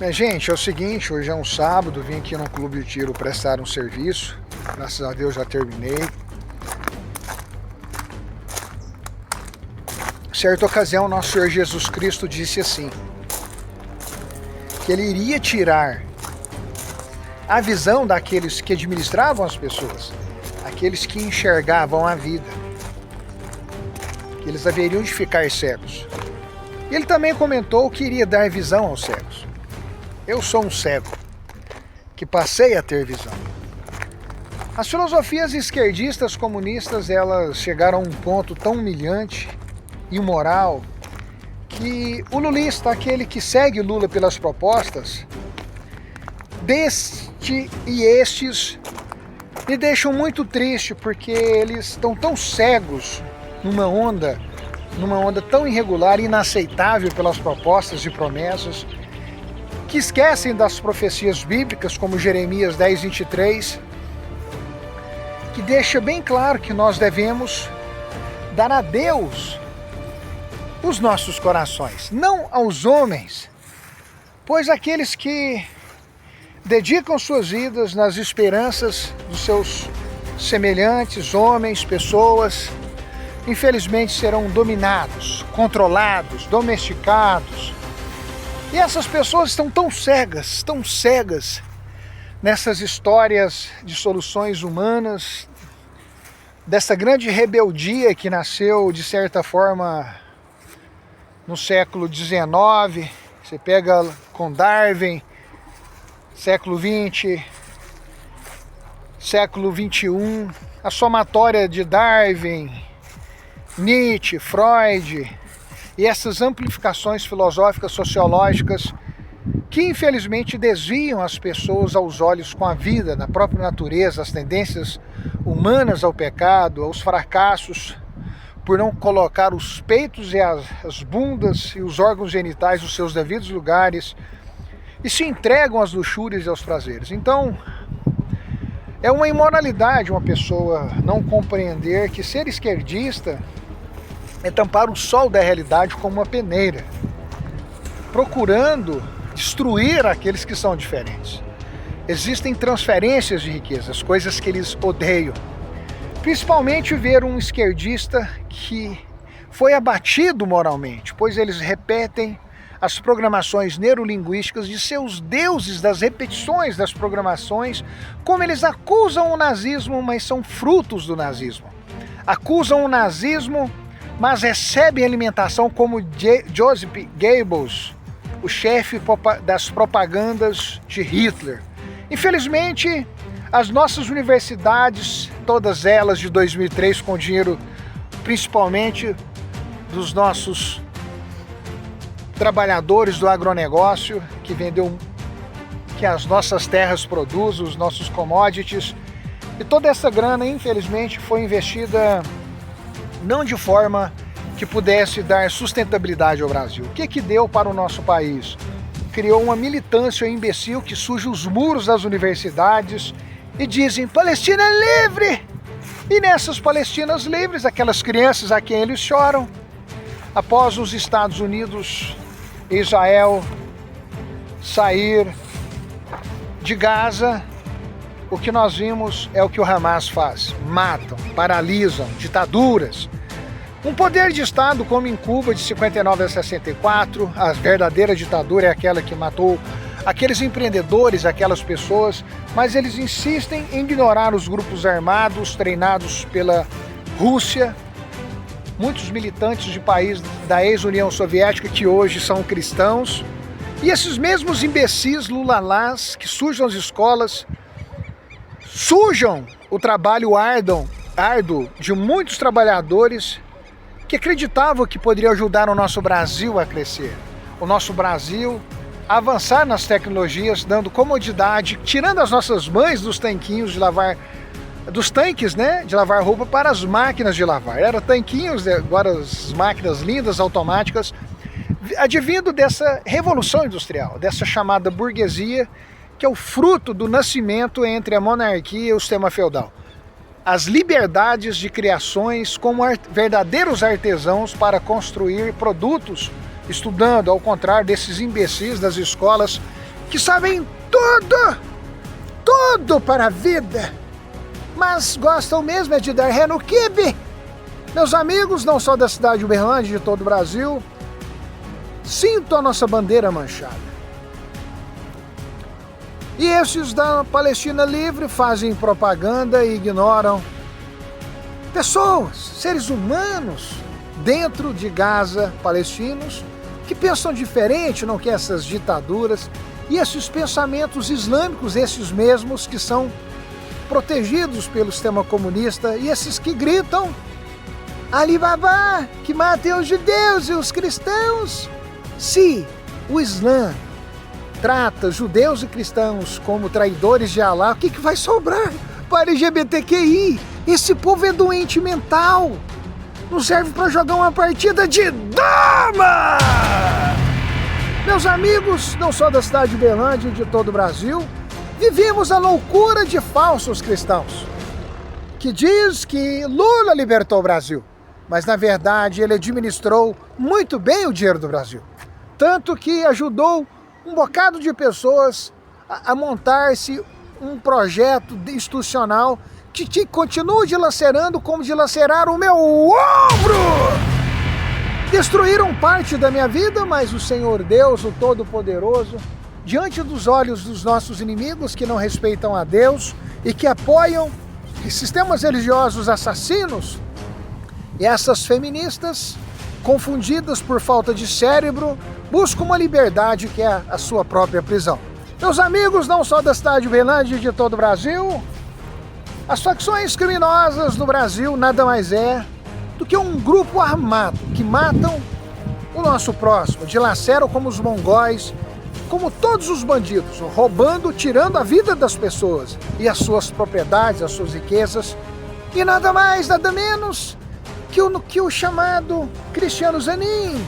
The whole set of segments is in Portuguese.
Gente, é o seguinte, hoje é um sábado, vim aqui no Clube de Tiro prestar um serviço. Graças a Deus já terminei. Certa ocasião, nosso Senhor Jesus Cristo disse assim, que Ele iria tirar a visão daqueles que administravam as pessoas, aqueles que enxergavam a vida, que eles haveriam de ficar cegos. Ele também comentou que iria dar visão aos cegos. Eu sou um cego, que passei a ter visão. As filosofias esquerdistas comunistas, elas chegaram a um ponto tão humilhante, imoral, que o lulista, aquele que segue Lula pelas propostas, estes me deixam muito triste, porque eles estão tão cegos numa onda tão irregular e inaceitável pelas propostas e promessas, que esquecem das profecias bíblicas, como Jeremias 10:23, que deixa bem claro que nós devemos dar a Deus os nossos corações, não aos homens, pois aqueles que dedicam suas vidas nas esperanças dos seus semelhantes, homens, pessoas, infelizmente serão dominados, controlados, domesticados. E essas pessoas estão tão cegas nessas histórias de soluções humanas, dessa grande rebeldia que nasceu, de certa forma, no século XIX. Você pega com Darwin, século XX, século XXI, a somatória de Darwin, Nietzsche, Freud, e essas amplificações filosóficas, sociológicas, que infelizmente desviam as pessoas aos olhos com a vida, na própria natureza, as tendências humanas ao pecado, aos fracassos, por não colocar os peitos e as bundas e os órgãos genitais nos seus devidos lugares, e se entregam às luxúrias e aos prazeres. Então, é uma imoralidade uma pessoa não compreender que ser esquerdista é tampar o sol da realidade como uma peneira, procurando destruir aqueles que são diferentes. Existem transferências de riquezas, coisas que eles odeiam. Principalmente ver um esquerdista que foi abatido moralmente, pois eles repetem as programações neurolinguísticas de seus deuses, das repetições das programações, como eles acusam o nazismo, mas são frutos do nazismo. Acusam o nazismo, mas recebem alimentação como Joseph Goebbels, o chefe das propagandas de Hitler. Infelizmente, as nossas universidades, todas elas de 2003, com dinheiro principalmente dos nossos trabalhadores do agronegócio, que as nossas terras produzem, os nossos commodities, e toda essa grana, infelizmente, foi investida não de forma que pudesse dar sustentabilidade ao Brasil. O que deu para o nosso país? Criou uma militância imbecil que suja os muros das universidades e dizem Palestina é livre! E nessas Palestinas livres, aquelas crianças a quem eles choram, após os Estados Unidos e Israel sair de Gaza, o que nós vimos é o que o Hamas faz. Matam, paralisam, ditaduras. Um poder de Estado como em Cuba de 59 a 64, a verdadeira ditadura é aquela que matou aqueles empreendedores, aquelas pessoas, mas eles insistem em ignorar os grupos armados treinados pela Rússia, muitos militantes de países da ex-União Soviética que hoje são cristãos, e esses mesmos imbecis lulalás que sujam as escolas, sujam o trabalho árduo de muitos trabalhadores que acreditavam que poderia ajudar o nosso Brasil a crescer, o nosso Brasil a avançar nas tecnologias, dando comodidade, tirando as nossas mães dos tanquinhos de lavar, dos tanques, né, de lavar roupa para as máquinas de lavar. Era tanquinhos, agora as máquinas lindas, automáticas, advindo dessa revolução industrial, dessa chamada burguesia, que é o fruto do nascimento entre a monarquia e o sistema feudal. As liberdades de criações como verdadeiros artesãos para construir produtos, estudando, ao contrário desses imbecis das escolas que sabem tudo para a vida, mas gostam mesmo é de dar ré no quibe. Meus amigos, não só da cidade de Uberlândia, de todo o Brasil, sinto a nossa bandeira manchada. E esses da Palestina Livre fazem propaganda e ignoram pessoas, seres humanos, dentro de Gaza, palestinos, que pensam diferente, não querem essas ditaduras, e esses pensamentos islâmicos, esses mesmos que são protegidos pelo sistema comunista, e esses que gritam Alibaba, que matem os judeus e os cristãos. Se o Islã trata judeus e cristãos como traidores de Alá, o que vai sobrar para LGBTQI? Esse povo é doente mental. Não serve para jogar uma partida de dama! Meus amigos, não só da cidade de Uberlândia e de todo o Brasil, vivemos a loucura de falsos cristãos, que diz que Lula libertou o Brasil, mas na verdade ele administrou muito bem o dinheiro do Brasil. Tanto que ajudou um bocado de pessoas a montar-se um projeto institucional que continua dilacerando como dilaceraram o meu ombro. Destruíram parte da minha vida, mas o Senhor Deus, o Todo-Poderoso, diante dos olhos dos nossos inimigos que não respeitam a Deus e que apoiam sistemas religiosos assassinos, e essas feministas, confundidas por falta de cérebro, buscam uma liberdade que é a sua própria prisão. Meus amigos, não só da cidade de Uberlândia e de todo o Brasil, as facções criminosas no Brasil nada mais é do que um grupo armado que matam o nosso próximo, dilaceram como os mongóis, como todos os bandidos, roubando, tirando a vida das pessoas e as suas propriedades, as suas riquezas, e nada mais, nada menos que o chamado Cristiano Zanin,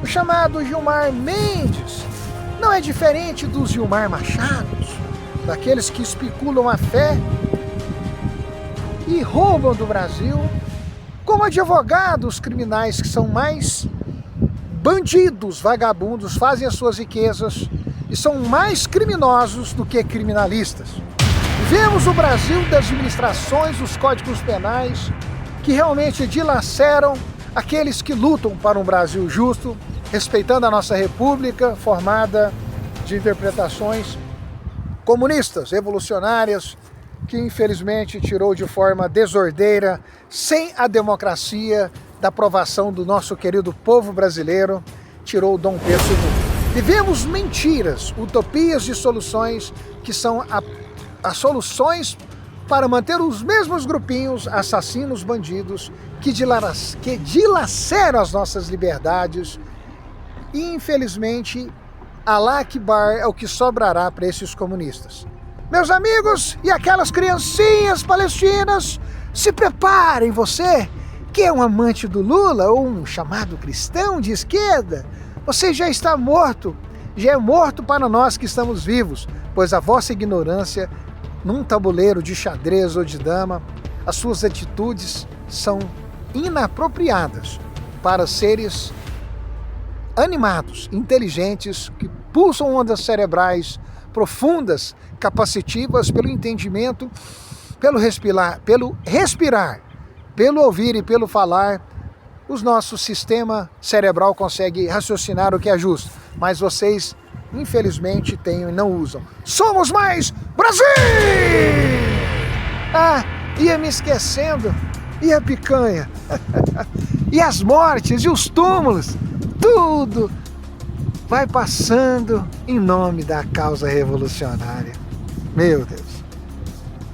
o chamado Gilmar Mendes. Não é diferente dos Gilmar Machados, daqueles que especulam a fé e roubam do Brasil, como advogados criminais que são mais bandidos, vagabundos, fazem as suas riquezas e são mais criminosos do que criminalistas. Vemos o Brasil das administrações, dos códigos penais, que realmente dilaceram aqueles que lutam para um Brasil justo, respeitando a nossa república, formada de interpretações comunistas, revolucionárias, que infelizmente tirou de forma desordeira, sem a democracia, da aprovação do nosso querido povo brasileiro, tirou Dom Pedro II. Vivemos mentiras, utopias de soluções, que são as soluções para manter os mesmos grupinhos, assassinos, bandidos, que dilaceram as nossas liberdades. E infelizmente, Alá Akbar é o que sobrará para esses comunistas. Meus amigos, e aquelas criancinhas palestinas, se preparem, você que é um amante do Lula ou um chamado cristão de esquerda, você já está morto, já é morto para nós que estamos vivos, pois a vossa ignorância, num tabuleiro de xadrez ou de dama, as suas atitudes são inapropriadas para seres animados, inteligentes, que pulsam ondas cerebrais profundas, capacitivas pelo entendimento, pelo respirar, pelo ouvir e pelo falar. O nosso sistema cerebral consegue raciocinar o que é justo, mas vocês, infelizmente, têm e não usam. Somos mais Brasil! Ah, ia me esquecendo, e a picanha, e as mortes, e os túmulos, tudo vai passando em nome da causa revolucionária. Meu Deus!